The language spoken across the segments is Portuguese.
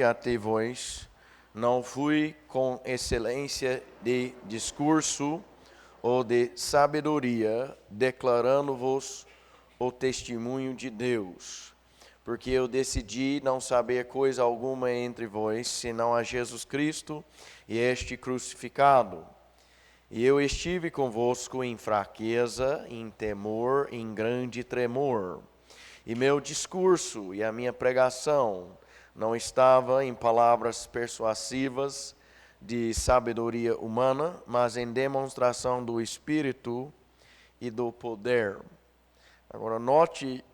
até vós, não fui com excelência de discurso ou de sabedoria, declarando-vos o testemunho de Deus. Porque eu decidi não saber coisa alguma entre vós, senão a Jesus Cristo e este crucificado. E eu estive convosco em fraqueza, em temor, em grande tremor. E meu discurso e a minha pregação não estava em palavras persuasivas de sabedoria humana, mas em demonstração do Espírito e do poder. Agora, note,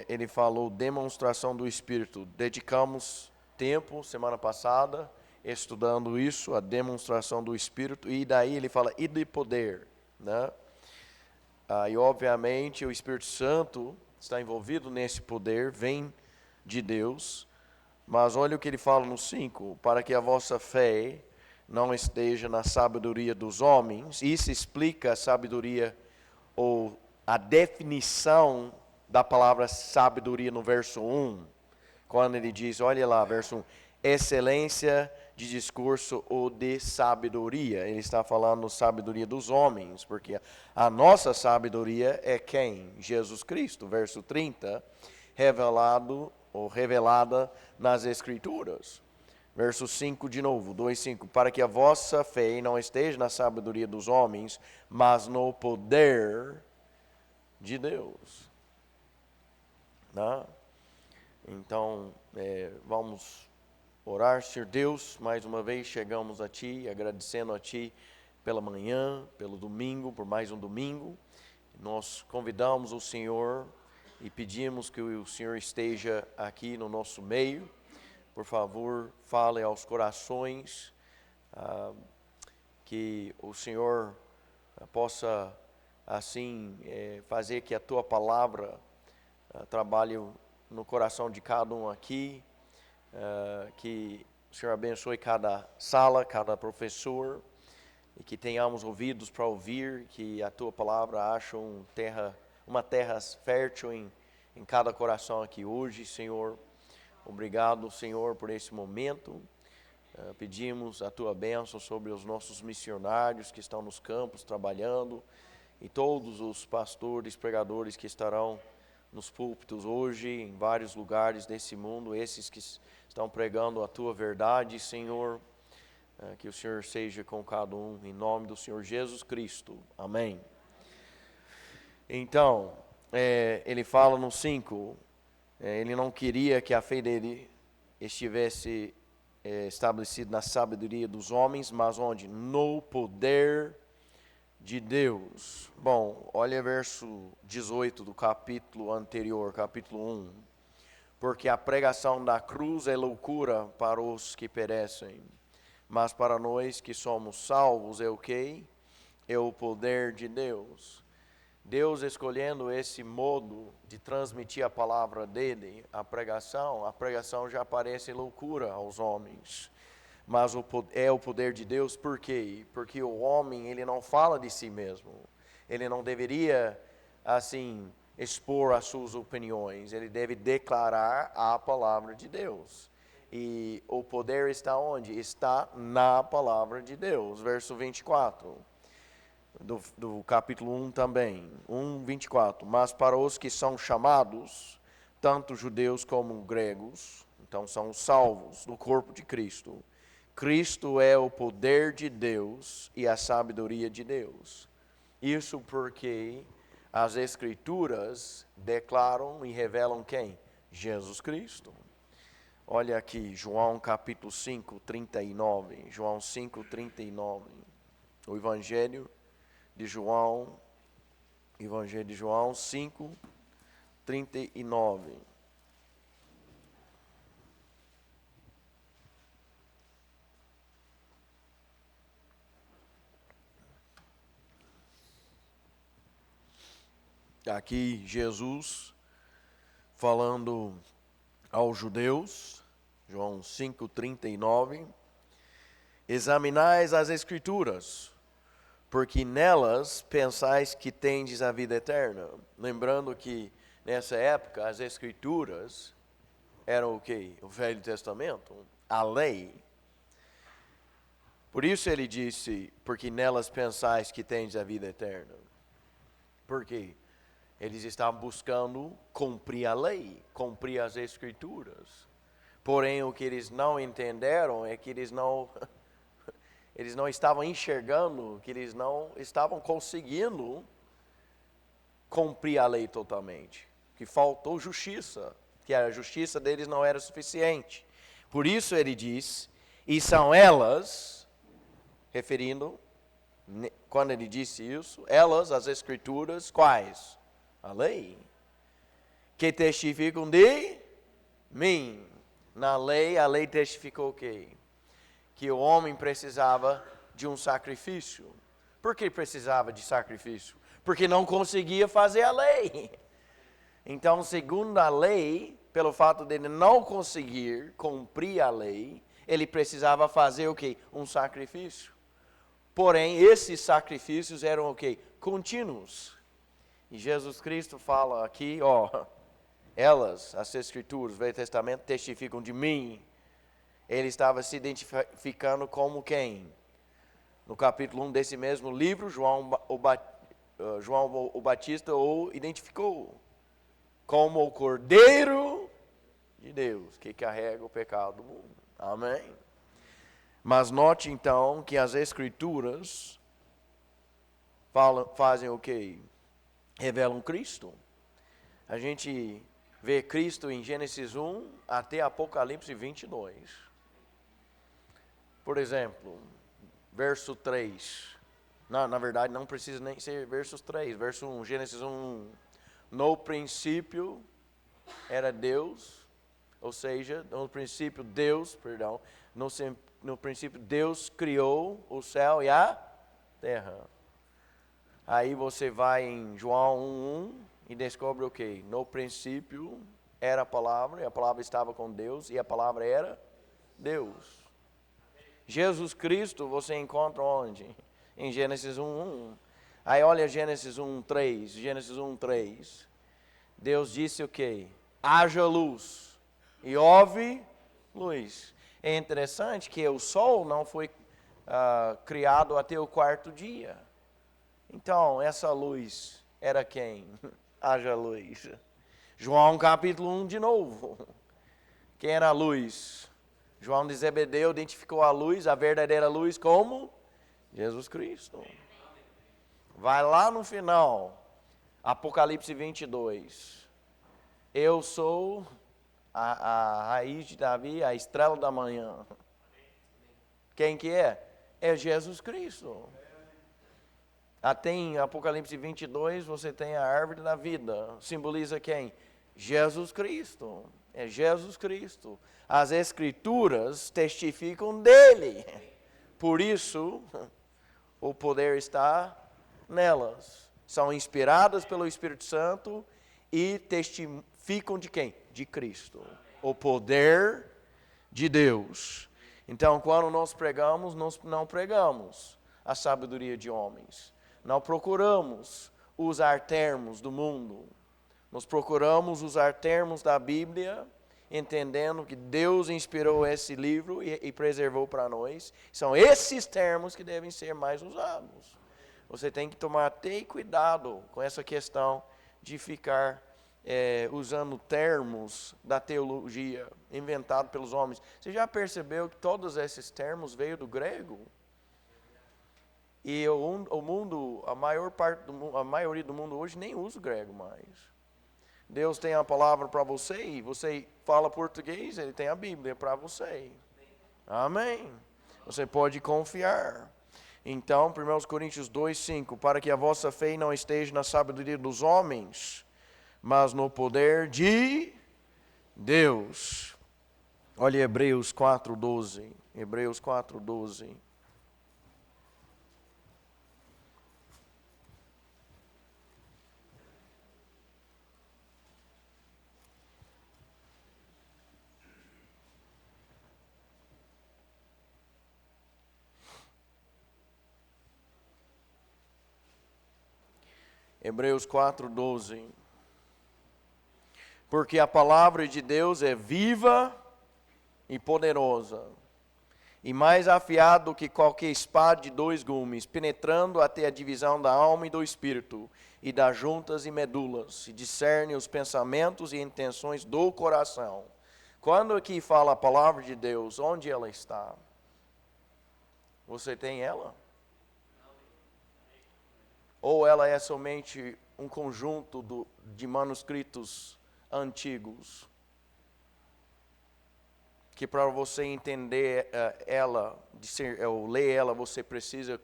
ele falou demonstração do Espírito. Dedicamos tempo, semana passada, estudando isso, a demonstração do Espírito, e daí ele fala, e de poder, né? E obviamente o Espírito Santo está envolvido nesse poder, vem de Deus, mas olha o que ele fala no 5, para que a vossa fé não esteja na sabedoria dos homens. Isso explica a sabedoria, ou a definição da palavra sabedoria no verso 1, quando ele diz, olha lá, verso 1, excelência de discurso ou de sabedoria. Ele está falando sabedoria dos homens, porque a nossa sabedoria é quem? Jesus Cristo, verso 30, revelado ou revelada nas Escrituras. Verso 5 de novo, 2:5, para que a vossa fé não esteja na sabedoria dos homens, mas no poder de Deus. Né? Então, vamos orar. Senhor Deus, mais uma vez chegamos a Ti, agradecendo a Ti pela manhã, pelo domingo, por mais um domingo. Nós convidamos o Senhor e pedimos que o Senhor esteja aqui no nosso meio. Por favor, fale aos corações, que o Senhor possa, assim, fazer que a Tua palavra trabalhe no coração de cada um aqui, que o Senhor abençoe cada sala, cada professor, e que tenhamos ouvidos para ouvir, que a Tua palavra ache uma terra fértil em cada coração aqui hoje, Senhor. Obrigado, Senhor, por esse momento. Pedimos a Tua bênção sobre os nossos missionários que estão nos campos trabalhando, e todos os pastores, pregadores que estarão nos púlpitos hoje, em vários lugares desse mundo, esses que estão pregando a Tua verdade, Senhor. Que o Senhor seja com cada um, em nome do Senhor Jesus Cristo. Amém. Então, ele fala no 5, ele não queria que a fé dele estivesse estabelecida na sabedoria dos homens, mas onde? No poder de Deus. Bom, olha verso 18 do capítulo anterior, capítulo 1. Porque a pregação da cruz é loucura para os que perecem, mas para nós que somos salvos é o quê? É o poder de Deus. Deus escolhendo esse modo de transmitir a palavra dele, a pregação já parece loucura aos homens. Mas é o poder de Deus, por quê? Porque o homem, ele não fala de si mesmo. Ele não deveria, assim, expor as suas opiniões. Ele deve declarar a palavra de Deus. E o poder está onde? Está na palavra de Deus. Verso 24, do capítulo 1 também. 1:24. Mas para os que são chamados, tanto judeus como gregos, então são salvos no corpo de Cristo. Cristo é o poder de Deus e a sabedoria de Deus. Isso porque as Escrituras declaram e revelam quem? Jesus Cristo. Olha aqui, João capítulo 5, 39. João 5, 39. O Evangelho de João 5, 39. Aqui Jesus falando aos judeus, João 5:39, examinais as Escrituras, porque nelas pensais que tendes a vida eterna. Lembrando que nessa época as Escrituras era o quê? O Velho Testamento, a lei. Por isso ele disse, porque nelas pensais que tendes a vida eterna. Por quê? Eles estavam buscando cumprir a lei, cumprir as escrituras. Porém, o que eles não entenderam é que eles não estavam enxergando, que eles não estavam conseguindo cumprir a lei totalmente. Que faltou justiça, que a justiça deles não era suficiente. Por isso ele diz, e são elas, referindo, quando ele disse isso, elas, as escrituras, quais? A lei. Que testificam de mim. Na lei, a lei testificou o quê? Que o homem precisava de um sacrifício. Por que precisava de sacrifício? Porque não conseguia fazer a lei. Então, segundo a lei, pelo fato de ele não conseguir cumprir a lei, ele precisava fazer o quê? Um sacrifício. Porém, esses sacrifícios eram o quê? Contínuos. E Jesus Cristo fala aqui, elas, as Escrituras, o Velho Testamento, testificam de mim. Ele estava se identificando como quem? No capítulo 1 desse mesmo livro, João o Batista o identificou como o Cordeiro de Deus, que carrega o pecado do mundo. Amém? Mas note então que as Escrituras fazem o quê? Revelam Cristo. A gente vê Cristo em Gênesis 1 até Apocalipse 22. Por exemplo, verso 3. Na verdade, não precisa nem ser versos 3. Verso 1, Gênesis 1. No princípio era Deus, ou seja, no princípio no princípio Deus criou o céu e a terra. Aí você vai em João 1:1 e descobre o quê? No princípio era a palavra, e a palavra estava com Deus, e a palavra era Deus. Jesus Cristo você encontra onde? Em Gênesis 1:1. Aí olha Gênesis 1:3. Gênesis 1:3. Deus disse o quê? Haja luz. E houve luz. É interessante que o sol não foi criado até o quarto dia. Então, essa luz era quem? Haja luz. João capítulo 1 de novo. Quem era a luz? João de Zebedeu identificou a luz, a verdadeira luz, como Jesus Cristo. Vai lá no final, Apocalipse 22. Eu sou a raiz de Davi, a estrela da manhã. Quem que é? É Jesus Cristo. Até em Apocalipse 22, você tem a árvore da vida. Simboliza quem? Jesus Cristo. É Jesus Cristo. As Escrituras testificam dele. Por isso, o poder está nelas. São inspiradas pelo Espírito Santo e testificam de quem? De Cristo. O poder de Deus. Então, quando nós pregamos, nós não pregamos a sabedoria de homens. Não procuramos usar termos do mundo. Nós procuramos usar termos da Bíblia, entendendo que Deus inspirou esse livro e preservou para nós. São esses termos que devem ser mais usados. Você tem que tomar até cuidado com essa questão de ficar usando termos da teologia inventados pelos homens. Você já percebeu que todos esses termos veio do grego? E o mundo, a maioria do mundo hoje nem usa o grego mais. Deus tem a palavra para você e você fala português, Ele tem a Bíblia para você. Amém. Você pode confiar. Então, 1 Coríntios 2:5, para que a vossa fé não esteja na sabedoria dos homens, mas no poder de Deus. Olha Hebreus 4:12. Hebreus 4:12. Hebreus 4:12. Porque a palavra de Deus é viva e poderosa, e mais afiada do que qualquer espada de dois gumes, penetrando até a divisão da alma e do espírito, e das juntas e medulas, e discerne os pensamentos e intenções do coração. Quando aqui fala a palavra de Deus, onde ela está? Você tem ela? Ou ela é somente um conjunto de manuscritos antigos? Que para você entender ela, ou ler ela, você precisa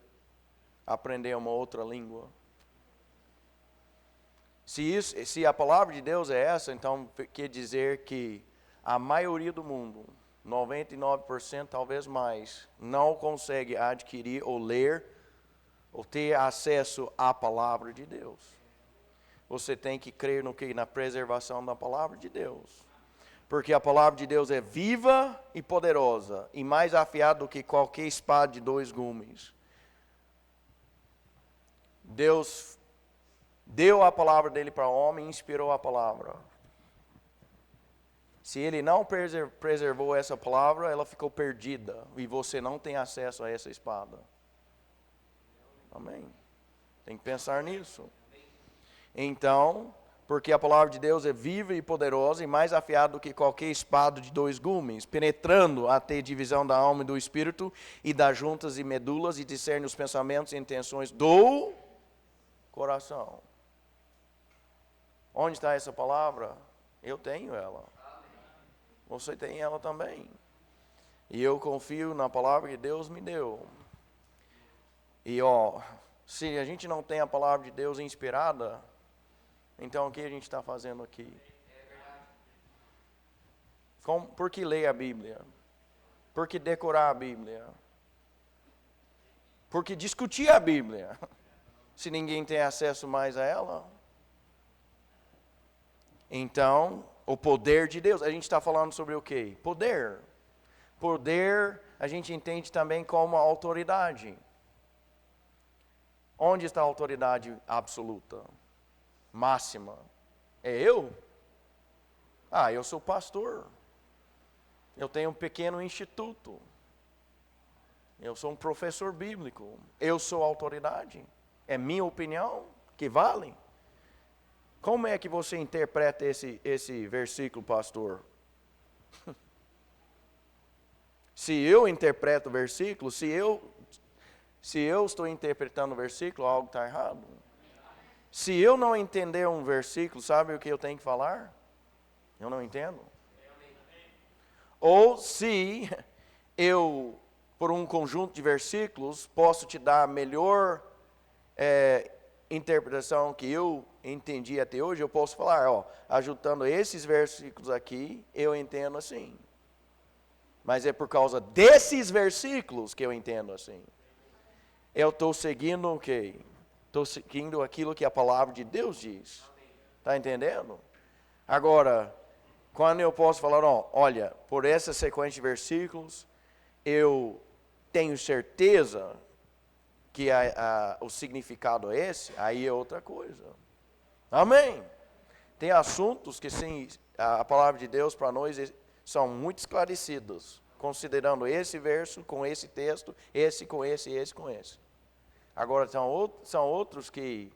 aprender uma outra língua. Se a palavra de Deus é essa, então quer dizer que a maioria do mundo, 99%, talvez mais, não consegue adquirir ou ler ou ter acesso à palavra de Deus. Você tem que crer no que? Na preservação da palavra de Deus. Porque a palavra de Deus é viva e poderosa, e mais afiada do que qualquer espada de dois gumes. Deus deu a palavra dele para o homem e inspirou a palavra. Se ele não preservou essa palavra, ela ficou perdida, e você não tem acesso a essa espada. Amém? Tem que pensar nisso. Então, porque a palavra de Deus é viva e poderosa e mais afiada do que qualquer espada de dois gumes, penetrando até a divisão da alma e do espírito e das juntas e medulas, e discerne os pensamentos e intenções do coração. Onde está essa palavra? Eu tenho ela. Você tem ela também. E eu confio na palavra que Deus me deu. E se a gente não tem a palavra de Deus inspirada, então o que a gente está fazendo aqui? Por que ler a Bíblia? Por que decorar a Bíblia? Por que discutir a Bíblia? Se ninguém tem acesso mais a ela? Então, o poder de Deus. A gente está falando sobre o quê? Poder. Poder a gente entende também como autoridade. Onde está a autoridade absoluta? Máxima. É eu? Eu sou pastor. Eu tenho um pequeno instituto. Eu sou um professor bíblico. Eu sou autoridade. É minha opinião que vale? Como é que você interpreta esse versículo, pastor? Se eu interpreto o versículo, se eu estou interpretando o versículo, algo está errado. Se eu não entender um versículo, sabe o que eu tenho que falar? Eu não entendo. Ou se eu, por um conjunto de versículos, posso te dar a melhor interpretação que eu entendi até hoje, eu posso falar, ajudando esses versículos aqui, eu entendo assim. Mas é por causa desses versículos que eu entendo assim. Eu estou seguindo o quê? Estou seguindo aquilo que a palavra de Deus diz. Está entendendo? Agora, quando eu posso falar, olha, por essa sequência de versículos, eu tenho certeza que o significado é esse, aí é outra coisa. Amém? Tem assuntos que sim, a palavra de Deus para nós são muito esclarecidos, considerando esse verso com esse texto, esse com esse e esse com esse. Agora, são outros que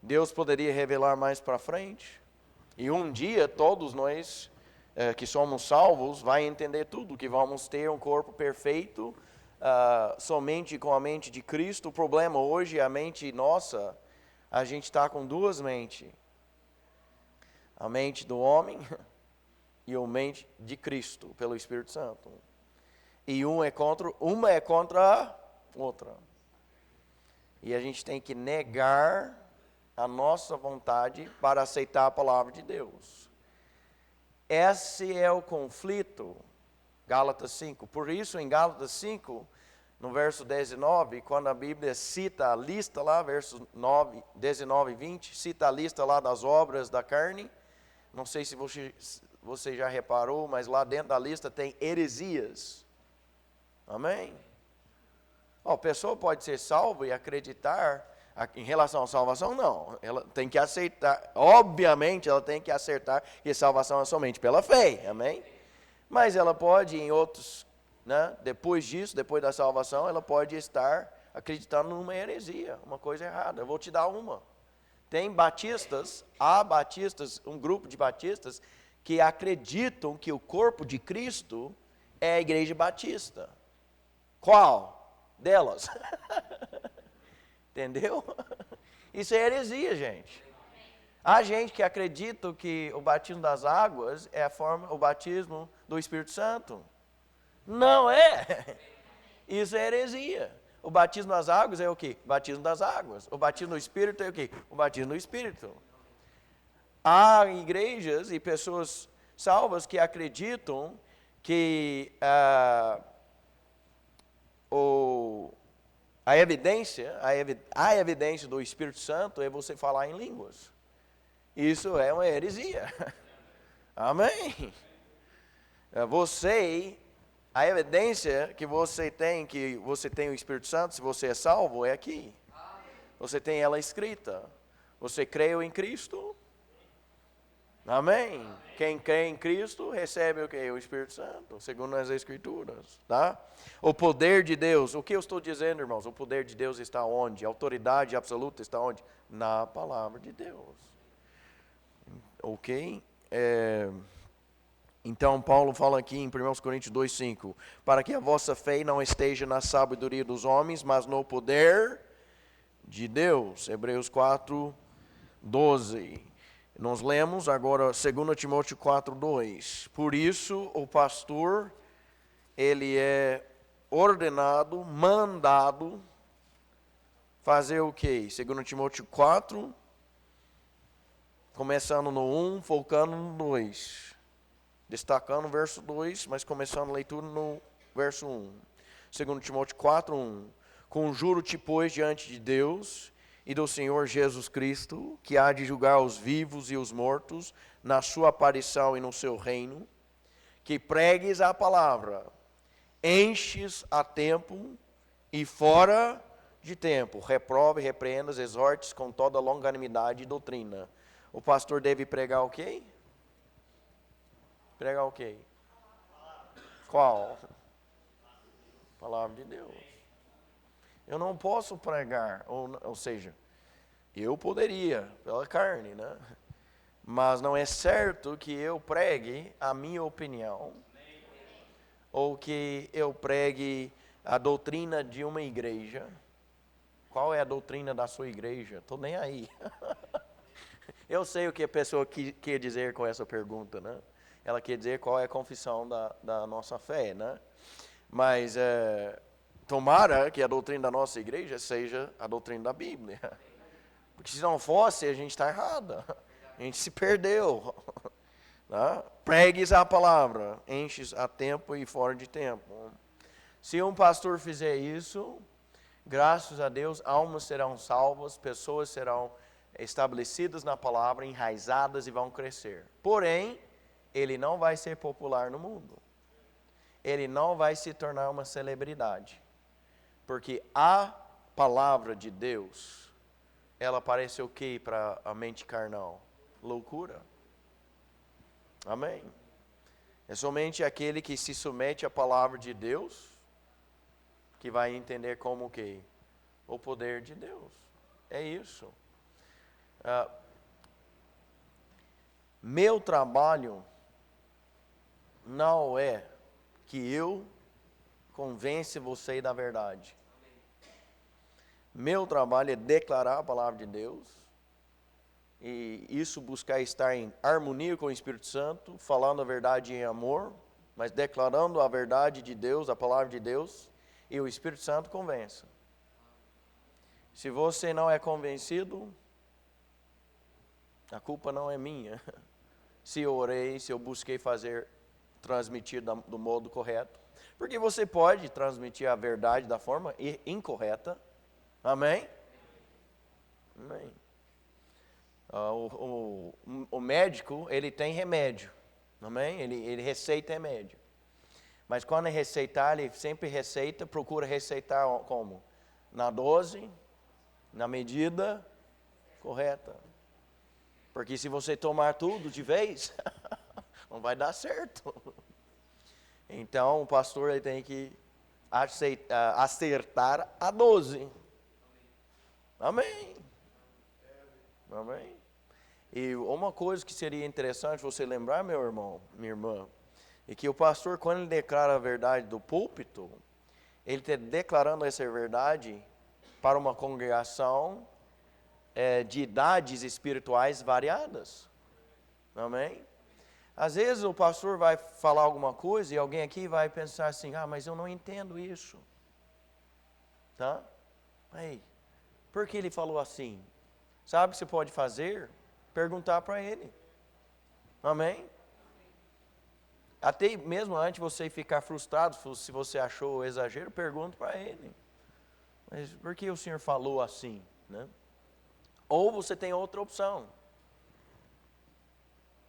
Deus poderia revelar mais para frente. E um dia, todos nós que somos salvos, vai entender tudo, que vamos ter um corpo perfeito, somente com a mente de Cristo. O problema hoje é a mente nossa, a gente está com duas mentes. A mente do homem e a mente de Cristo, pelo Espírito Santo. E uma é contra a outra. E a gente tem que negar a nossa vontade para aceitar a palavra de Deus. Esse é o conflito, Gálatas 5. Por isso, em Gálatas 5, no verso 19, quando a Bíblia cita a lista lá, versos 19 e 20, cita a lista lá das obras da carne. Não sei se você já reparou, mas lá dentro da lista tem heresias. Amém? A pessoa pode ser salva e acreditar Em relação à salvação, não. Ela tem que aceitar, obviamente, ela tem que acertar que salvação é somente pela fé, amém? Mas ela pode, em outros, né, depois disso, depois da salvação, ela pode estar acreditando numa heresia, uma coisa errada. Eu vou te dar uma. Tem batistas, há batistas, um grupo de batistas, que acreditam que o corpo de Cristo é a igreja batista. Qual delas? Entendeu? Isso é heresia, gente. Há gente que acredita que o batismo das águas é o batismo do Espírito Santo. Não é. Isso é heresia. O batismo das águas é o quê? O batismo das águas. O batismo do Espírito é o quê? O batismo do Espírito. Há igrejas e pessoas salvas que acreditam que a evidência do Espírito Santo é você falar em línguas. Isso é uma heresia. Amém? A evidência que você tem o Espírito Santo, se você é salvo, é aqui. Você tem ela escrita. Você creu em Cristo? Amém? Quem crê em Cristo recebe o quê? O Espírito Santo, segundo as Escrituras, tá? O poder de Deus, o que eu estou dizendo, irmãos? O poder de Deus está onde? A autoridade absoluta está onde? Na palavra de Deus. Ok? Então, Paulo fala aqui em 1 Coríntios 2,5, para que a vossa fé não esteja na sabedoria dos homens, mas no poder de Deus. Hebreus 4:12. Nós lemos agora 2 Timóteo 4:2. Por isso, o pastor, ele é ordenado, mandado, fazer o quê? 2 Timóteo 4, começando no 1, focando no 2. Destacando o verso 2, mas começando a leitura no verso 1. 2 Timóteo 4:1. Conjuro-te, pois, diante de Deus e do Senhor Jesus Cristo, que há de julgar os vivos e os mortos na sua aparição e no seu reino, que pregues a palavra, enches a tempo e fora de tempo, reprove, repreendas, exortes com toda longanimidade e doutrina. O pastor deve pregar o quê? Pregar o quê? Qual? Palavra de Deus. Eu não posso pregar, ou seja, eu poderia, pela carne, né? Mas não é certo que eu pregue a minha opinião, ou que eu pregue a doutrina de uma igreja. Qual é a doutrina da sua igreja? Estou nem aí. Eu sei o que a pessoa quer dizer com essa pergunta, né? Ela quer dizer qual é a confissão da nossa fé, né? Mas tomara que a doutrina da nossa igreja seja a doutrina da Bíblia. Porque se não fosse, a gente está errado. A gente se perdeu. Tá? Pregues a palavra, enches a tempo e fora de tempo. Se um pastor fizer isso, graças a Deus, almas serão salvas, pessoas serão estabelecidas na palavra, enraizadas e vão crescer. Porém, ele não vai ser popular no mundo. Ele não vai se tornar uma celebridade. Porque a palavra de Deus, ela parece o que para a mente carnal? Loucura. Amém? É somente aquele que se submete à palavra de Deus que vai entender como o que? O poder de Deus. É isso. Meu trabalho não é que eu convence você da verdade. Meu trabalho é declarar a palavra de Deus. E isso buscar estar em harmonia com o Espírito Santo, falando a verdade em amor, mas declarando a verdade de Deus, a palavra de Deus, e o Espírito Santo convence. Se você não é convencido, a culpa não é minha. Se eu orei, se eu busquei transmitir do modo correto. Porque você pode transmitir a verdade da forma incorreta. Amém? Amém. O médico, ele tem remédio. Amém? Ele receita remédio. Mas quando ele receitar, ele sempre procura receitar como? Na dose na medida correta. Porque se você tomar tudo de vez, não vai dar certo. Então, o pastor ele tem que acertar a dose. Amém. Amém. E uma coisa que seria interessante você lembrar, meu irmão, minha irmã, é que o pastor, quando ele declara a verdade do púlpito, ele está declarando essa verdade para uma congregação de idades espirituais variadas. Amém? Às vezes o pastor vai falar alguma coisa e alguém aqui vai pensar assim, mas eu não entendo isso. Tá? Aí, por que ele falou assim? Sabe o que você pode fazer? Perguntar para ele. Amém? Até mesmo antes de você ficar frustrado, se você achou exagero, pergunte para ele. Mas por que o senhor falou assim? Né? Ou você tem outra opção.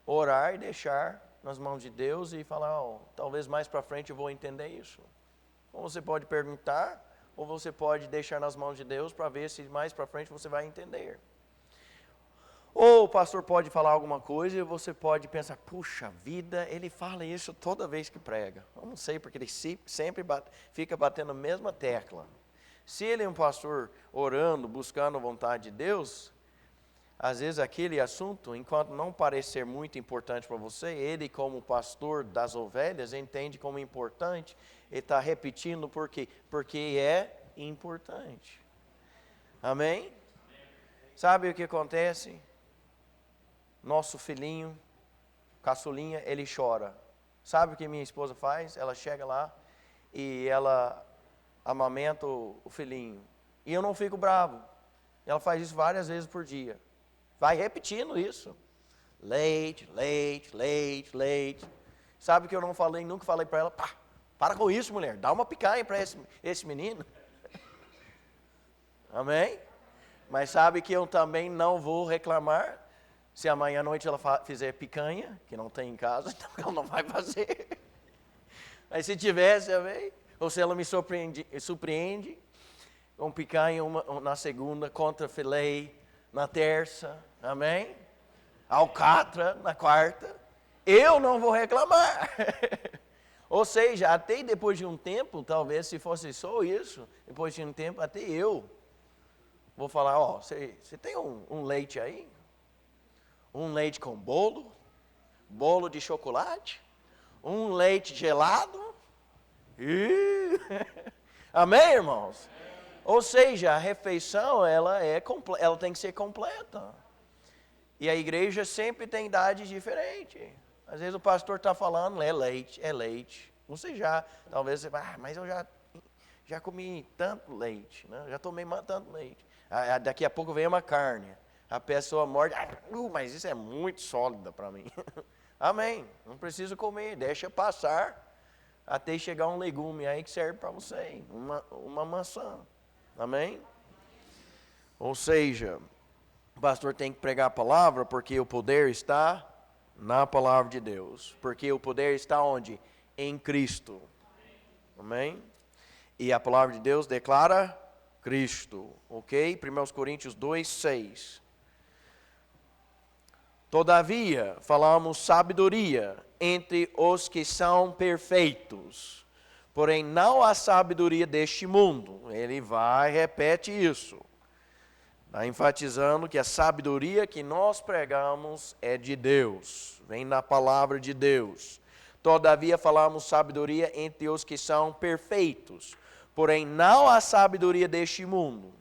Orar e deixar nas mãos de Deus e falar, talvez mais para frente eu vou entender isso. Ou você pode perguntar, ou você pode deixar nas mãos de Deus para ver se mais para frente você vai entender. Ou o pastor pode falar alguma coisa e você pode pensar, puxa vida, ele fala isso toda vez que prega. Eu não sei, porque ele sempre fica batendo a mesma tecla. Se ele é um pastor orando, buscando a vontade de Deus, às vezes aquele assunto, enquanto não parecer muito importante para você, ele como pastor das ovelhas entende como importante, ele está repetindo por quê? Porque é importante. Amém? Sabe o que acontece? Nosso filhinho, caçulinha, ele chora. Sabe o que minha esposa faz? Ela chega lá e ela amamenta o filhinho. E eu não fico bravo. Ela faz isso várias vezes por dia. Vai repetindo isso. Leite, leite, leite, leite. Sabe o que eu não falei, nunca falei para ela, para com isso, mulher, dá uma picanha para esse menino. Amém? Mas sabe que eu também não vou reclamar se amanhã à noite ela fizer picanha, que não tem em casa, então ela não vai fazer. Mas se tivesse, amém? Ou se ela me surpreende com picanha na segunda, contra filé na terça, amém? Alcatra na quarta, eu não vou reclamar. Ou seja, até depois de um tempo, talvez se fosse só isso, depois de um tempo, até eu vou falar, você tem um leite aí? Um leite com bolo de chocolate, um leite gelado. Amém, irmãos? Ou seja, a refeição ela tem que ser completa. E a igreja sempre tem idades diferentes. Às vezes o pastor está falando, é leite. Talvez você vai, mas eu já comi tanto leite, né? Já tomei tanto leite. Daqui a pouco vem uma carne. A pessoa morde, mas isso é muito sólida para mim. Amém. Não precisa comer, deixa passar até chegar um legume aí que serve para você, uma maçã. Amém? Ou seja, o pastor tem que pregar a palavra porque o poder está na palavra de Deus. Porque o poder está onde? Em Cristo. Amém? E a palavra de Deus declara Cristo. Ok? 1 Coríntios 2:6. Todavia, falamos sabedoria entre os que são perfeitos. Porém, não há sabedoria deste mundo. Ele repete isso. Está enfatizando que a sabedoria que nós pregamos é de Deus. Vem da palavra de Deus. Todavia, falamos sabedoria entre os que são perfeitos. Porém, não há sabedoria deste mundo,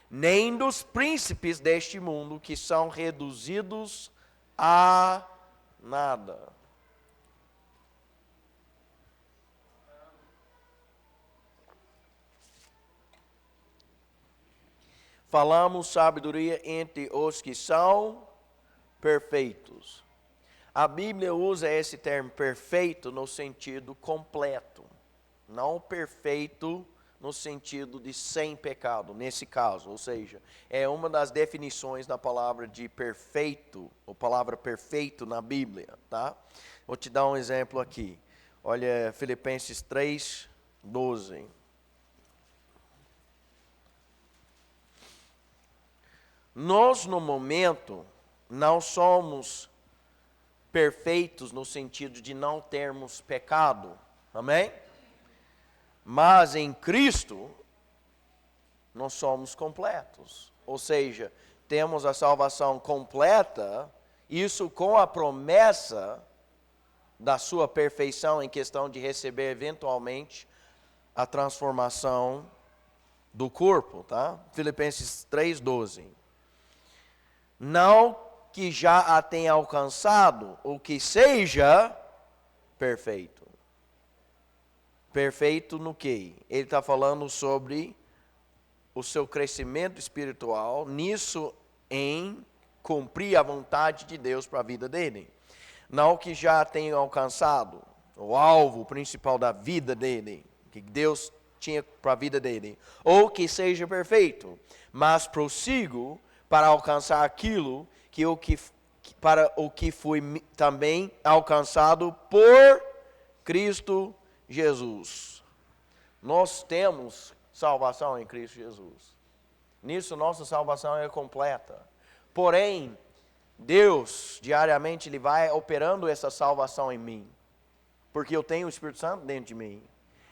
nem dos príncipes deste mundo, que são reduzidos a nada. Falamos sabedoria entre os que são perfeitos. A Bíblia usa esse termo perfeito no sentido completo, não perfeito no sentido de sem pecado, nesse caso, ou seja, é uma das definições da palavra de perfeito, ou palavra perfeito na Bíblia, tá? Vou te dar um exemplo aqui. Olha, Filipenses 3:12. Nós, no momento, não somos perfeitos no sentido de não termos pecado. Amém? Mas em Cristo, nós somos completos. Ou seja, temos a salvação completa, isso com a promessa da sua perfeição em questão de receber eventualmente a transformação do corpo, tá? Filipenses 3:12. Não que já a tenha alcançado, ou que seja perfeito. Perfeito no quê? Ele está falando sobre o seu crescimento espiritual, nisso em cumprir a vontade de Deus para a vida dele. Não que já tenha alcançado o alvo principal da vida dele, que Deus tinha para a vida dele, ou que seja perfeito, mas prossigo para alcançar aquilo para o que foi também alcançado por Cristo Jesus. Nós temos salvação em Cristo Jesus. Nisso nossa salvação é completa. Porém, Deus, diariamente, Ele vai operando essa salvação em mim. Porque eu tenho o Espírito Santo dentro de mim.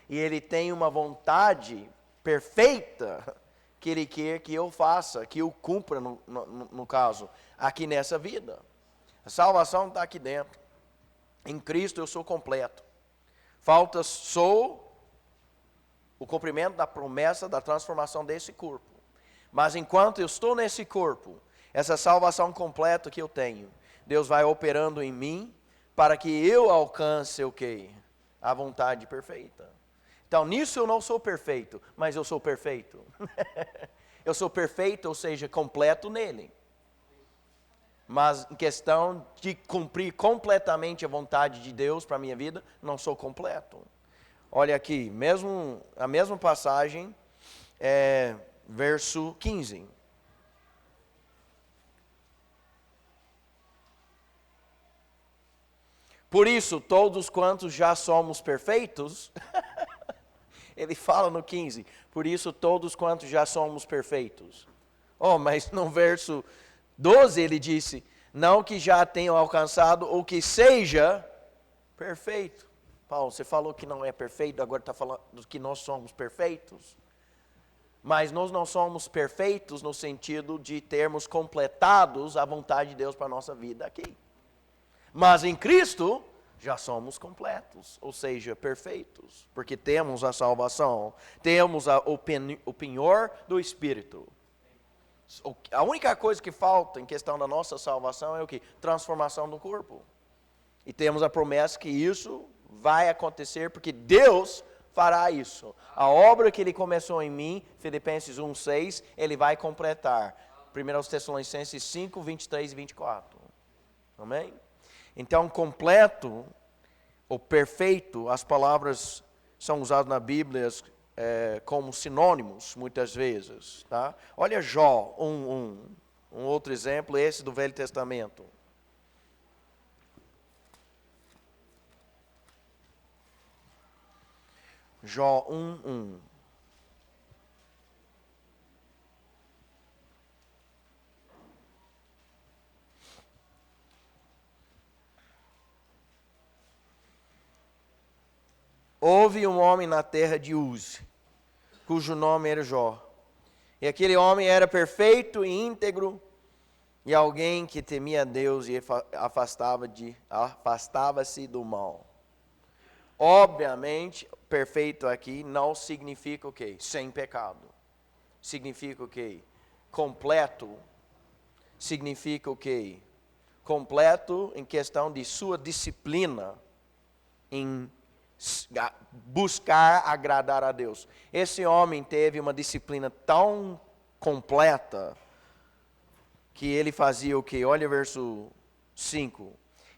E Ele tem uma vontade perfeita que Ele quer que eu faça, que eu cumpra, no caso, aqui nessa vida. A salvação está aqui dentro. Em Cristo eu sou completo. Falta só o cumprimento da promessa da transformação desse corpo. Mas enquanto eu estou nesse corpo, essa salvação completa que eu tenho, Deus vai operando em mim para que eu alcance o quê? A vontade perfeita. Então, nisso eu não sou perfeito, mas eu sou perfeito. Eu sou perfeito, ou seja, completo nele. Mas em questão de cumprir completamente a vontade de Deus para a minha vida, não sou completo. Olha aqui, a mesma passagem, verso 15. Por isso, todos quantos já somos perfeitos, ele fala no 15, por isso todos quantos já somos perfeitos. Oh, mas no verso 12 ele disse, não que já tenham alcançado ou que seja perfeito. Paulo, você falou que não é perfeito, agora está falando que nós somos perfeitos. Mas nós não somos perfeitos no sentido de termos completados a vontade de Deus para a nossa vida aqui. Mas em Cristo já somos completos, ou seja, perfeitos. Porque temos a salvação, temos o penhor do Espírito. A única coisa que falta em questão da nossa salvação é o quê? Transformação do corpo. E temos a promessa que isso vai acontecer porque Deus fará isso. A obra que Ele começou em mim, Filipenses 1:6, Ele vai completar. 1 Tessalonicenses 5, 23 e 24. Amém? Então, completo, ou perfeito, as palavras são usadas na Bíblia como sinônimos, muitas vezes. Tá? Olha Jó 1:1. Um outro exemplo, esse do Velho Testamento. Jó 1:1. Houve um homem na terra de Uz, cujo nome era Jó. E aquele homem era perfeito e íntegro, e alguém que temia a Deus e afastava-se do mal. Obviamente, perfeito aqui não significa o quê? Sem pecado. Significa o quê? Completo. Significa o quê? Completo em questão de sua disciplina em buscar agradar a Deus. Esse homem teve uma disciplina tão completa que ele fazia o quê? Olha o verso 5.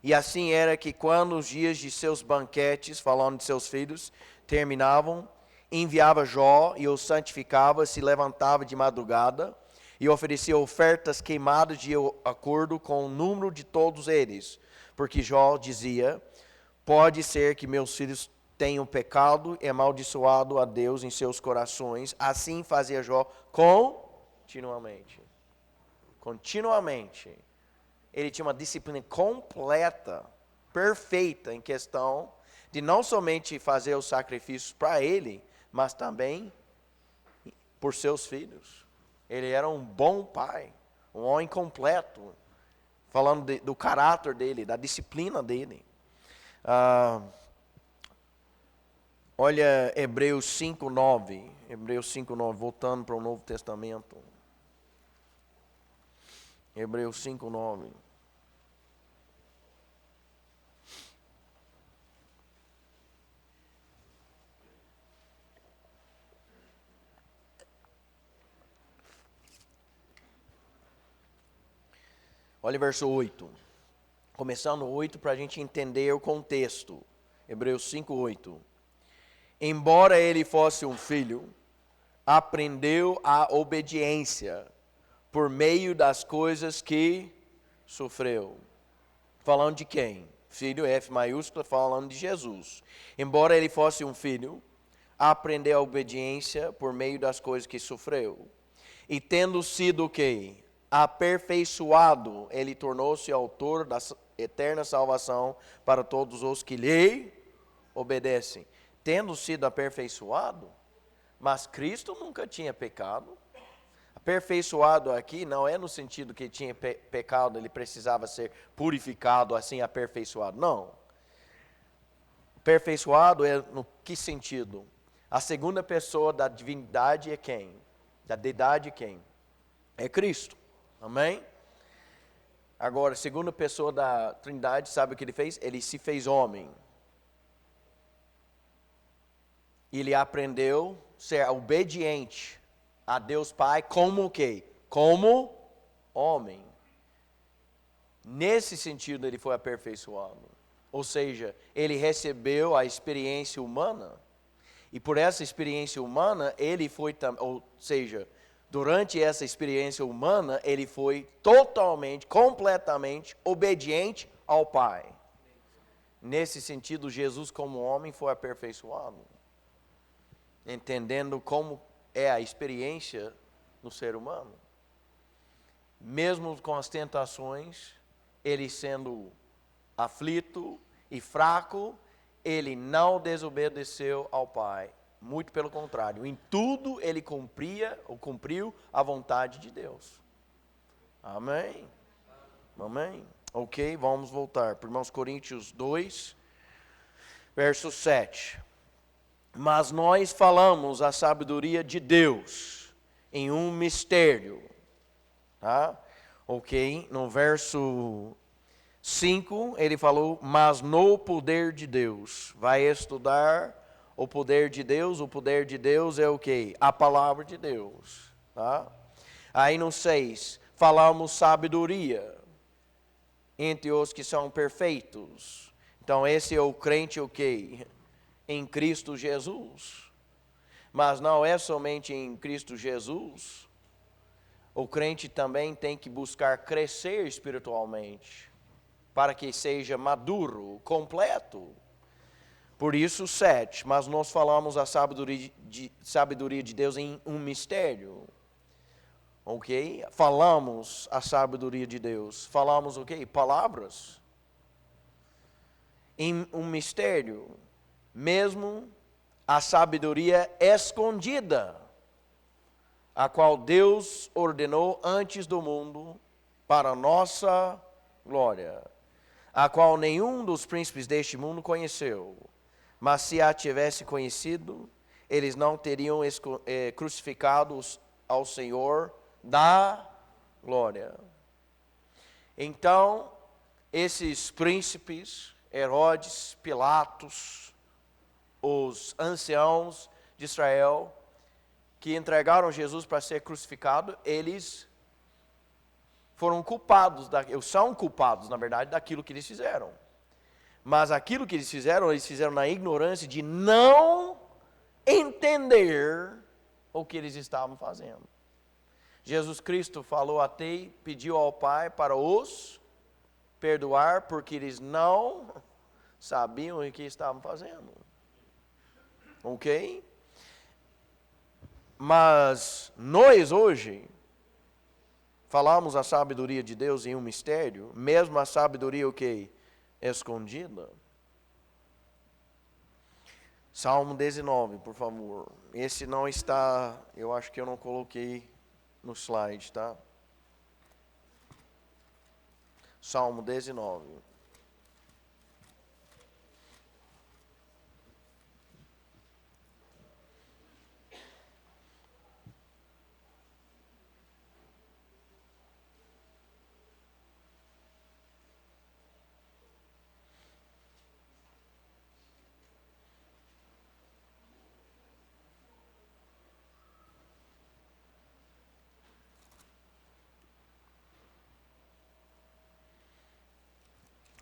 E assim era que quando os dias de seus banquetes, falando de seus filhos, terminavam, enviava Jó e o santificava, se levantava de madrugada e oferecia ofertas queimadas de acordo com o número de todos eles. Porque Jó dizia, pode ser que meus filhos tenham pecado e amaldiçoado a Deus em seus corações. Assim fazia Jó continuamente. continuamente. Ele tinha uma disciplina completa, perfeita, em questão de não somente fazer os sacrifícios para ele, mas também por seus filhos. Ele era um bom pai, um homem completo, falando do caráter dele, da disciplina dele. Olha Hebreus 5:9, Hebreus 5:9, voltando para o Novo Testamento. Hebreus 5:9. Olha o verso 8. Começando o 8 para a gente entender o contexto. Hebreus 5:8. Embora ele fosse um filho, aprendeu a obediência por meio das coisas que sofreu. Falando de quem? Filho, F maiúscula, falando de Jesus. Embora ele fosse um filho, aprendeu a obediência por meio das coisas que sofreu. E tendo sido o quê? Aperfeiçoado, ele tornou-se autor da eterna salvação para todos os que lhe obedecem. Tendo sido aperfeiçoado, mas Cristo nunca tinha pecado. Aperfeiçoado aqui não é no sentido que tinha pecado, ele precisava ser purificado, assim aperfeiçoado. Não. Aperfeiçoado é no que sentido? A segunda pessoa da divindade é quem? Da deidade é quem? É Cristo. Amém? Agora, a segunda pessoa da Trindade, sabe o que ele fez? Ele se fez homem. Ele aprendeu a ser obediente a Deus Pai como o quê? Como homem. Nesse sentido ele foi aperfeiçoado. Ou seja, ele recebeu a experiência humana. E por essa experiência humana, ele foi, ou seja, durante essa experiência humana, ele foi totalmente, completamente obediente ao Pai. Nesse sentido, Jesus como homem foi aperfeiçoado. Entendendo como é a experiência no ser humano. Mesmo com as tentações, ele sendo aflito e fraco, ele não desobedeceu ao Pai. Muito pelo contrário, em tudo ele cumpriu a vontade de Deus. Amém? Amém? Ok, vamos voltar para 1 Coríntios 2, verso 7. Mas nós falamos a sabedoria de Deus em um mistério. Tá? Ok, no verso 5 ele falou, mas no poder de Deus. Vai estudar o poder de Deus. O poder de Deus é o quê? A palavra de Deus. Tá? Aí no 6, falamos sabedoria entre os que são perfeitos. Então esse é o crente o quê? Em Cristo Jesus. Mas não é somente em Cristo Jesus. O crente também tem que buscar crescer espiritualmente, para que seja maduro, completo. Por isso, 7, mas nós falamos a sabedoria de Deus em um mistério. Ok? Falamos a sabedoria de Deus. Falamos o quê? Palavras. Em um mistério. Mesmo a sabedoria escondida, a qual Deus ordenou antes do mundo para nossa glória, a qual nenhum dos príncipes deste mundo conheceu, mas se a tivesse conhecido, eles não teriam crucificado ao Senhor da glória. Então, esses príncipes, Herodes, Pilatos, os anciãos de Israel, que entregaram Jesus para ser crucificado, eles foram culpados, são culpados, na verdade, daquilo que eles fizeram. Mas aquilo que eles fizeram na ignorância de não entender o que eles estavam fazendo. Jesus Cristo falou até, pediu ao Pai para os perdoar, porque eles não sabiam o que estavam fazendo. Ok? Mas nós hoje Falamos a sabedoria de Deus em um mistério, mesmo a sabedoria o quê? Escondida. Salmo 19, por favor. Esse não está, eu acho que eu não coloquei no slide, tá? Salmo 19.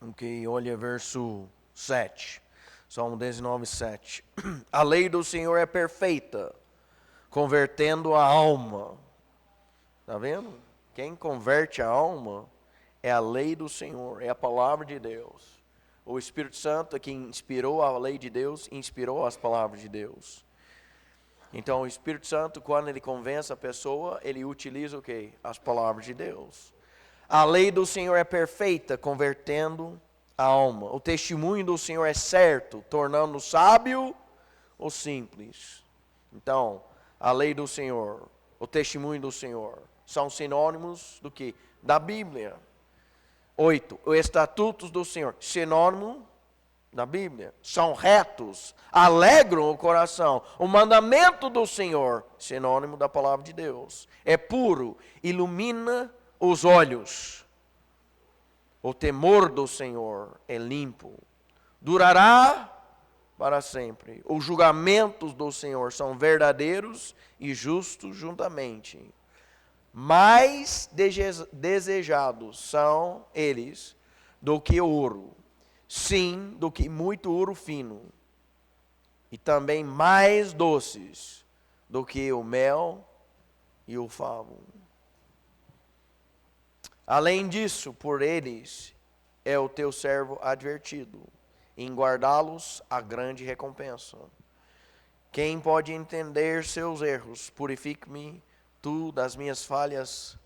Ok, olha verso 7. Salmo 19, 7. A lei do Senhor é perfeita, convertendo a alma. Está vendo? Quem converte a alma é a lei do Senhor, é a palavra de Deus. O Espírito Santo é quem inspirou a lei de Deus, inspirou as palavras de Deus. Então o Espírito Santo, quando ele convence a pessoa, ele utiliza o quê? As palavras de Deus. A lei do Senhor é perfeita, convertendo a alma. O testemunho do Senhor é certo, tornando sábio o simples. Então, a lei do Senhor, o testemunho do Senhor, são sinônimos do que? Da Bíblia. 8. Os estatutos do Senhor, sinônimo da Bíblia. São retos, alegram o coração. O mandamento do Senhor, sinônimo da palavra de Deus. É puro, ilumina os olhos. O temor do Senhor é limpo, durará para sempre. Os julgamentos do Senhor são verdadeiros e justos juntamente. Mais desejados são eles do que ouro, sim, do que muito ouro fino, e também mais doces do que o mel e o favo. Além disso, por eles é o teu servo advertido, em guardá-los a grande recompensa. Quem pode entender seus erros? Purifique-me tu das minhas falhas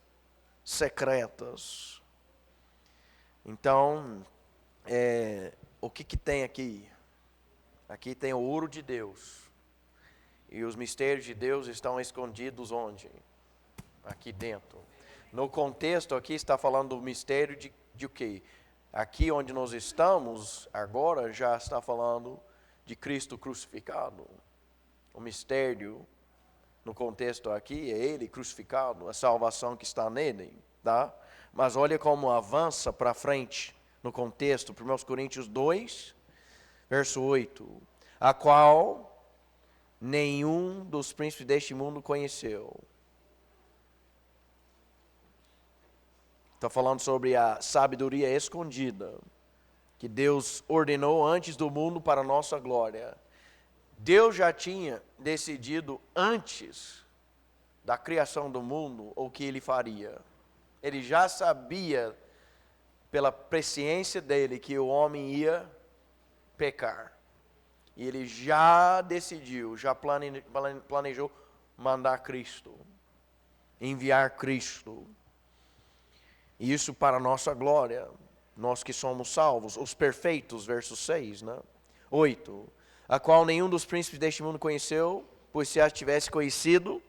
secretas. Então, o que tem aqui? Aqui tem o ouro de Deus. E os mistérios de Deus estão escondidos onde? Aqui dentro. No contexto aqui está falando do mistério de o quê? Aqui onde nós estamos agora já está falando de Cristo crucificado. O mistério no contexto aqui é Ele crucificado, a salvação que está nele, tá? Mas olha como avança para frente no contexto, 1 Coríntios 2, verso 8. A qual nenhum dos príncipes deste mundo conheceu. Está falando sobre a sabedoria escondida, que Deus ordenou antes do mundo para a nossa glória. Deus já tinha decidido antes da criação do mundo o que Ele faria. Ele já sabia, pela presciência dele, que o homem ia pecar. E Ele já decidiu, já planejou mandar Cristo, enviar Cristo. E isso para a nossa glória, nós que somos salvos, os perfeitos, verso 6, né? 8. A qual nenhum dos príncipes deste mundo conheceu, pois se as tivesse conhecido,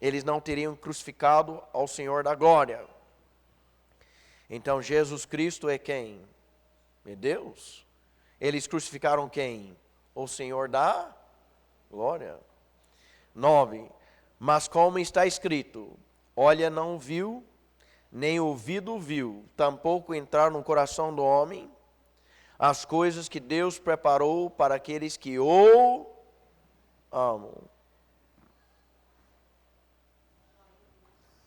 eles não teriam crucificado ao Senhor da glória. Então Jesus Cristo é quem? É Deus. Eles crucificaram quem? O Senhor da glória. 9. Mas como está escrito, olha, não viu, nem ouvido viu, tampouco entrar no coração do homem, as coisas que Deus preparou para aqueles que o amam.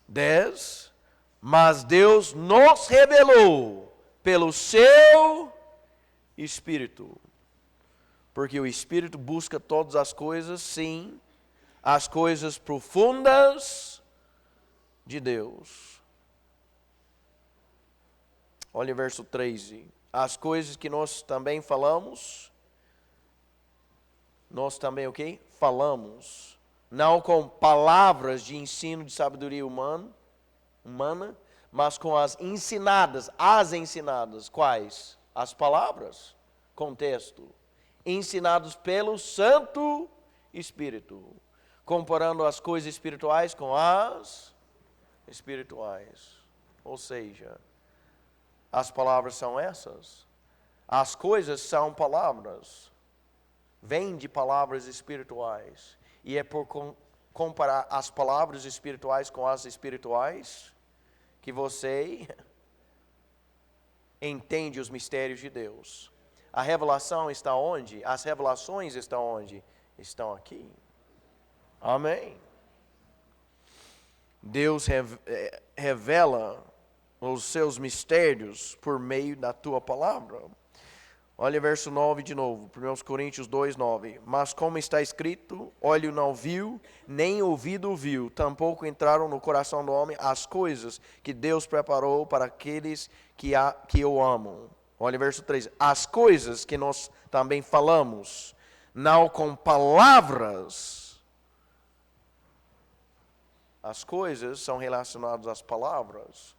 10. Mas Deus nos revelou pelo seu Espírito. Porque o Espírito busca todas as coisas, sim, as coisas profundas de Deus. Olha o verso 13. As coisas que nós também falamos, nós também o quê? Falamos. Não com palavras de ensino de sabedoria humana, mas com as ensinadas, quais? As palavras, contexto, ensinados pelo Santo Espírito, comparando as coisas espirituais com as espirituais. Ou seja, as palavras são essas, as coisas são palavras, vêm de palavras espirituais, e é por comparar as palavras espirituais com as espirituais que você entende os mistérios de Deus. A revelação está onde? As revelações estão onde? Estão aqui. Amém. Deus revela os seus mistérios por meio da tua palavra. Olha verso 9 de novo, 1 Coríntios 2, 9. Mas como está escrito, olho não viu, nem ouvido viu, tampouco entraram no coração do homem as coisas que Deus preparou para aqueles que o amam. Olha verso 3. As coisas que nós também falamos, não com palavras. As coisas são relacionadas às palavras.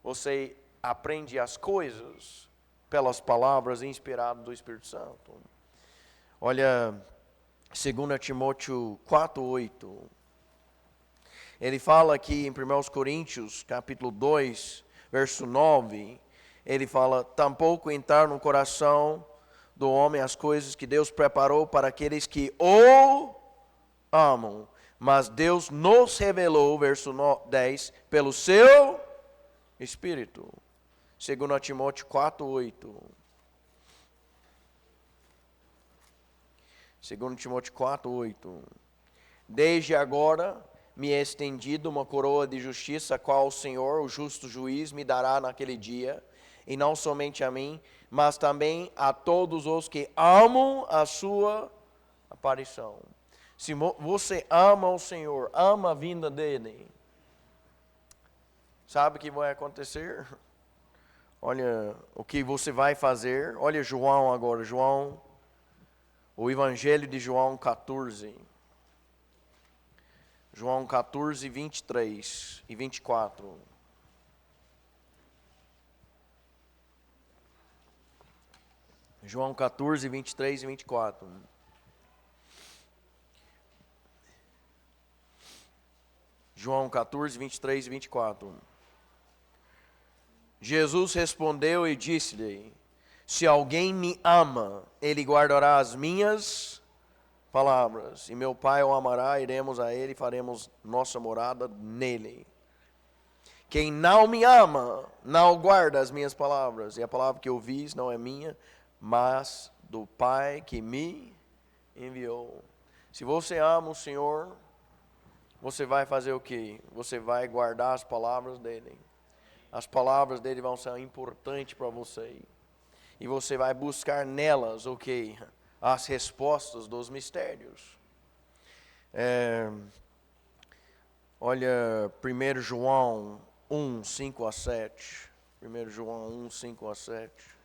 Você aprende as coisas pelas palavras inspiradas do Espírito Santo. Olha, 2 Timóteo 4:8. Ele fala aqui em 1 Coríntios, capítulo 2, verso 9, ele fala, tampouco entrar no coração do homem as coisas que Deus preparou para aqueles que o amam. Mas Deus nos revelou, verso 10, pelo seu Espírito. 2 Timóteo 4:8. 2 Timóteo 4:8. Desde agora me é estendida uma coroa de justiça, a qual o Senhor, o justo juiz, me dará naquele dia, e não somente a mim, mas também a todos os que amam a sua aparição. Se você ama o Senhor, ama a vinda dele, sabe o que vai acontecer? Olha o que você vai fazer. Olha João agora, o Evangelho de João 14. João 14, 23 e 24. João 14, 23 e 24. João 14, 23 e 24. Jesus respondeu e disse-lhe, se alguém me ama, ele guardará as minhas palavras, e meu Pai o amará, iremos a ele e faremos nossa morada nele. Quem não me ama, não guarda as minhas palavras, e a palavra que ouvis não é minha, mas do Pai que me enviou. Se você ama o Senhor, você vai fazer o quê? Você vai guardar as palavras dele. As palavras dele vão ser importantes para você. E você vai buscar nelas o quê? As respostas dos mistérios. Olha, 1 João 1, 5 a 7. 1 João 1, 5 a 7.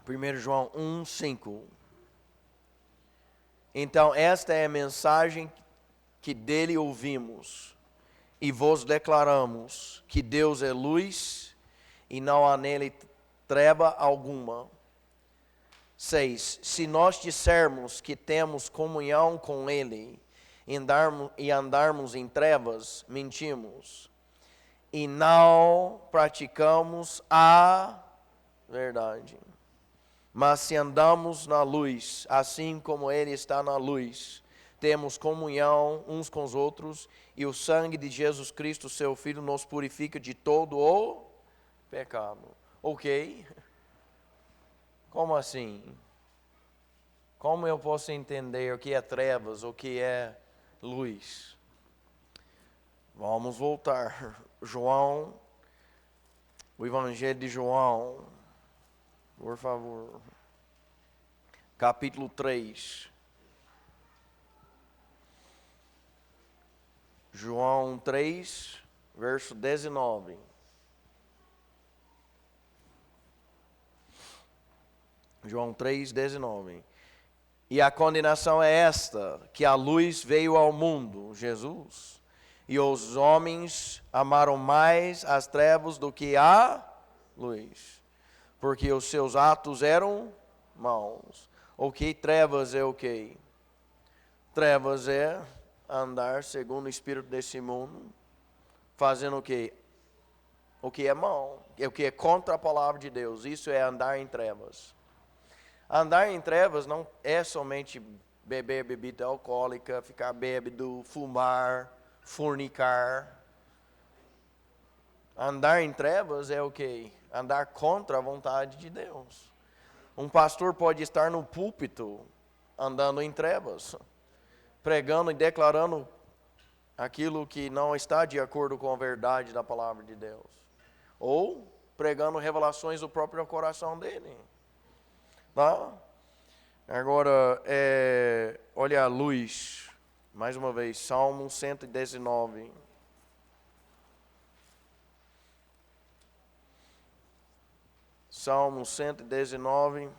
Primeiro João 1, 5. Então esta é a mensagem que dele ouvimos e vos declaramos, que Deus é luz e não há nele treva alguma. 6. Se nós dissermos que temos comunhão com ele e andarmos em trevas, mentimos e não praticamos a verdade. Mas se andamos na luz, assim como ele está na luz, temos comunhão uns com os outros, e o sangue de Jesus Cristo, seu Filho, nos purifica de todo o pecado. Ok? Como assim? Como eu posso entender o que é trevas, o que é luz? Vamos voltar. João, o Evangelho de João, por favor. Capítulo 3. João 3, verso 19. João 3,19. E a condenação é esta, que a luz veio ao mundo, Jesus, e os homens amaram mais as trevas do que a luz, porque os seus atos eram maus. O que trevas é o quê? Trevas é andar segundo o espírito desse mundo, fazendo o quê? O que é mau, o que é contra a palavra de Deus. Isso é andar em trevas. Andar em trevas não é somente beber bebida alcoólica, ficar bêbado, fumar, fornicar. Andar em trevas é o quê? Andar contra a vontade de Deus. Um pastor pode estar no púlpito andando em trevas, pregando e declarando aquilo que não está de acordo com a verdade da palavra de Deus. Ou pregando revelações do próprio coração dele. Tá? Agora, olha a luz, mais uma vez, Salmo 119. Salmo 119,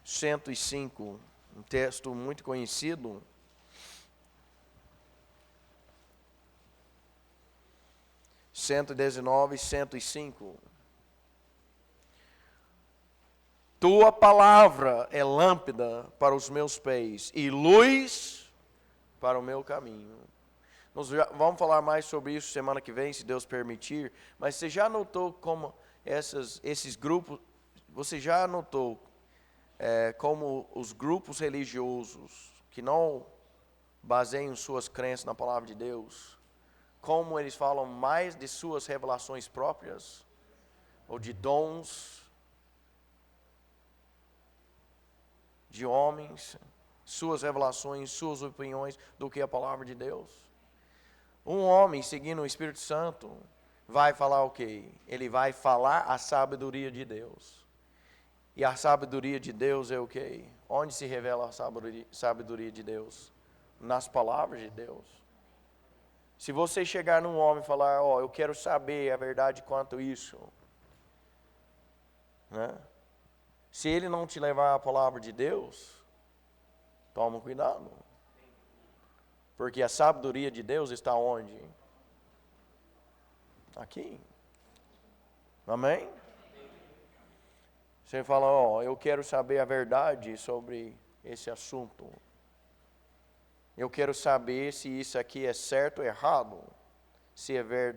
105, um texto muito conhecido. Cento e 105. Tua palavra é lâmpada para os meus pés e luz para o meu caminho. Nós vamos falar mais sobre isso semana que vem, se Deus permitir. Mas você já notou como esses grupos, você já notou como os grupos religiosos que não baseiam suas crenças na palavra de Deus, como eles falam mais de suas revelações próprias, ou de dons de homens, suas revelações, suas opiniões, do que a palavra de Deus. Um homem seguindo o Espírito Santo vai falar o quê? Ele vai falar a sabedoria de Deus. E a sabedoria de Deus é o quê? Onde se revela a sabedoria de Deus? Nas palavras de Deus. Se você chegar num homem e falar, eu quero saber a verdade quanto isso, né? Se ele não te levar a palavra de Deus, toma cuidado. Porque a sabedoria de Deus está onde? Aqui. Amém? Você fala, eu quero saber a verdade sobre esse assunto. Eu quero saber se isso aqui é certo ou errado. Se é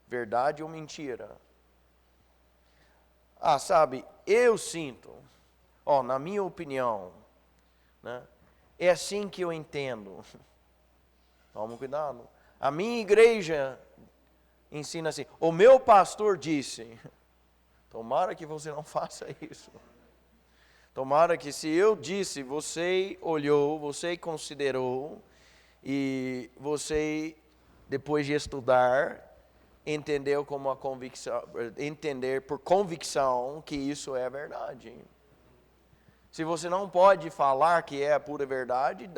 verdade ou mentira. Sabe, eu sinto, na minha opinião, né, é assim que eu entendo. Toma cuidado. A minha igreja ensina assim, o meu pastor disse. Tomara que você não faça isso. Tomara que se eu disse, você olhou, você considerou, e você, depois de estudar, entendeu como a convicção, entender por convicção que isso é verdade. Se você não pode falar que é a pura verdade,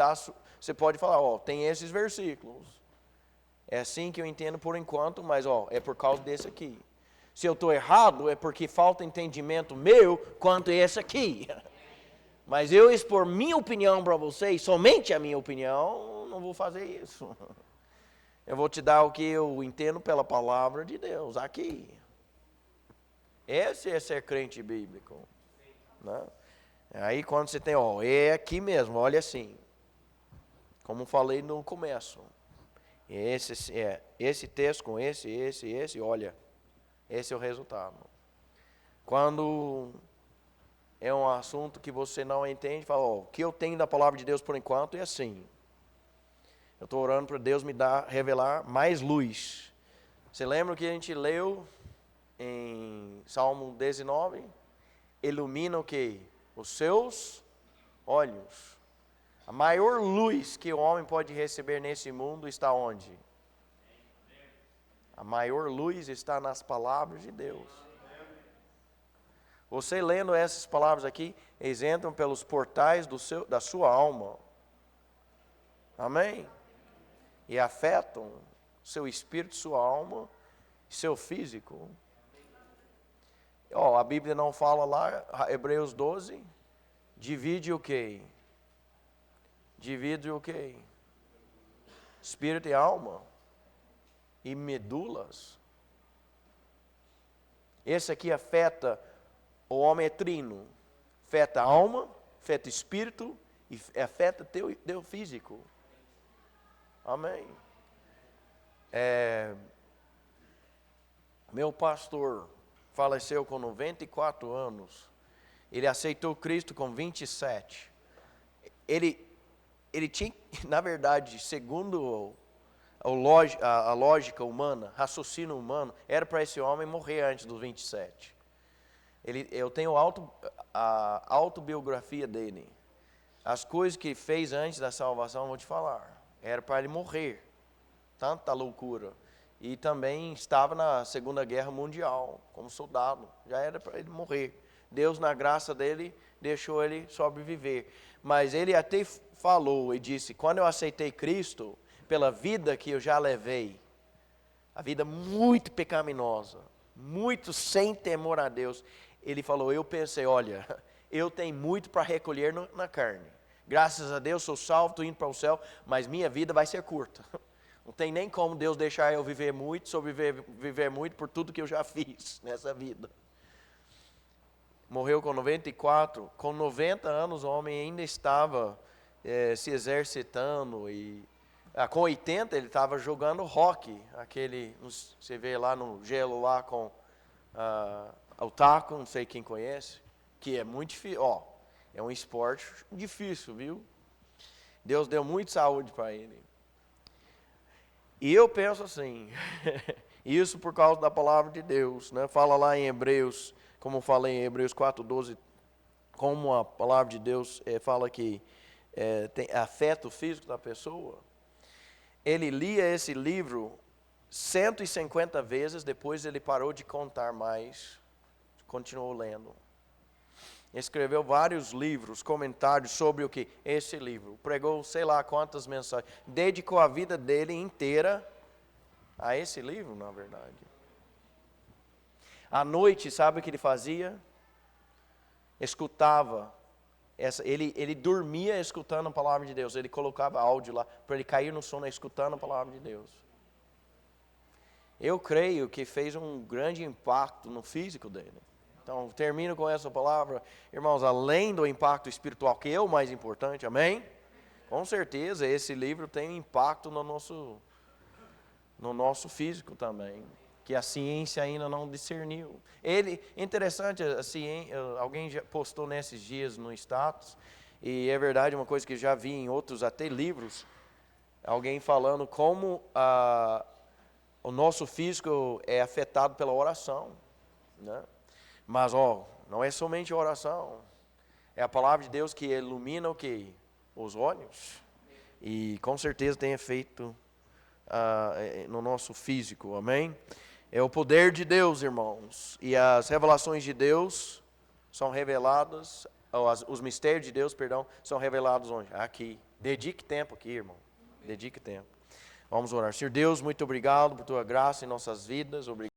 você pode falar, tem esses versículos. É assim que eu entendo por enquanto, mas é por causa desse aqui. Se eu estou errado, é porque falta entendimento meu quanto a esse aqui. Mas eu expor minha opinião para vocês, somente a minha opinião, não vou fazer isso. Eu vou te dar o que eu entendo pela palavra de Deus, aqui. Esse é ser crente bíblico. Né? Aí quando você tem, é aqui mesmo, olha assim. Como falei no começo. Esse texto com esse, olha. Esse é o resultado. Quando é um assunto que você não entende, fala, o que eu tenho da palavra de Deus por enquanto é assim. Eu estou orando para Deus me revelar mais luz. Você lembra o que a gente leu em Salmo 19? Ilumina o quê? Os seus olhos. A maior luz que o homem pode receber nesse mundo está onde? A maior luz está nas palavras de Deus. Você lendo essas palavras aqui, eles entram pelos portais da sua alma. Amém? E afetam seu espírito, sua alma, seu físico. A Bíblia não fala lá, Hebreus 12, divide o quê? Divide o quê? Espírito e alma. E medulas. Esse aqui afeta, o homem é trino. Afeta a alma, afeta o espírito e afeta teu físico. Amém. Meu pastor faleceu com 94 anos. Ele aceitou Cristo com 27. Ele tinha, na verdade, segundo a lógica humana, raciocínio humano, era para esse homem morrer antes dos 27. Eu tenho a autobiografia dele. As coisas que ele fez antes da salvação, eu vou te falar. Era para ele morrer. Tanta loucura. E também estava na Segunda Guerra Mundial, como soldado. Já era para ele morrer. Deus, na graça dele, deixou ele sobreviver. Mas ele até falou e disse, quando eu aceitei Cristo, pela vida que eu já levei, a vida muito pecaminosa, muito sem temor a Deus, ele falou, eu pensei, olha, eu tenho muito para recolher na carne. Graças a Deus sou salvo, estou indo para o céu, mas minha vida vai ser curta. Não tem nem como Deus deixar eu viver muito, sobreviver muito por tudo que eu já fiz nessa vida. Morreu com 94, com 90 anos o homem ainda estava se exercitando e com 80 ele estava jogando hockey, aquele, você vê lá no gelo lá com o taco, não sei quem conhece, que é muito difícil, é um esporte difícil, viu? Deus deu muita saúde para ele. E eu penso assim, isso por causa da palavra de Deus, né? Fala lá em Hebreus, como eu falei em Hebreus 4:12, como a palavra de Deus fala que afeta o físico da pessoa. Ele lia esse livro 150 vezes, depois ele parou de contar mais, continuou lendo. Escreveu vários livros, comentários sobre o que? Esse livro. Pregou sei lá quantas mensagens. Dedicou a vida dele inteira a esse livro, na verdade. À noite, sabe o que ele fazia? Escutava. Ele dormia escutando a palavra de Deus. Ele colocava áudio lá para ele cair no sono escutando a palavra de Deus. Eu creio que fez um grande impacto no físico dele. Então, termino com essa palavra. Irmãos, além do impacto espiritual, que é o mais importante, amém? Com certeza, esse livro tem impacto no nosso físico também, que a ciência ainda não discerniu. Interessante, alguém já postou nesses dias no status, e é verdade, uma coisa que já vi em outros até livros, alguém falando como o nosso físico é afetado pela oração, né? Mas, não é somente a oração. É a palavra de Deus que ilumina o quê? Os olhos. E com certeza tem efeito no nosso físico, amém? É o poder de Deus, irmãos. E as revelações de Deus são reveladas, os mistérios de Deus, são revelados onde? Aqui. Dedique tempo aqui, irmão. Dedique tempo. Vamos orar. Senhor Deus, muito obrigado por tua graça em nossas vidas. Obrigado.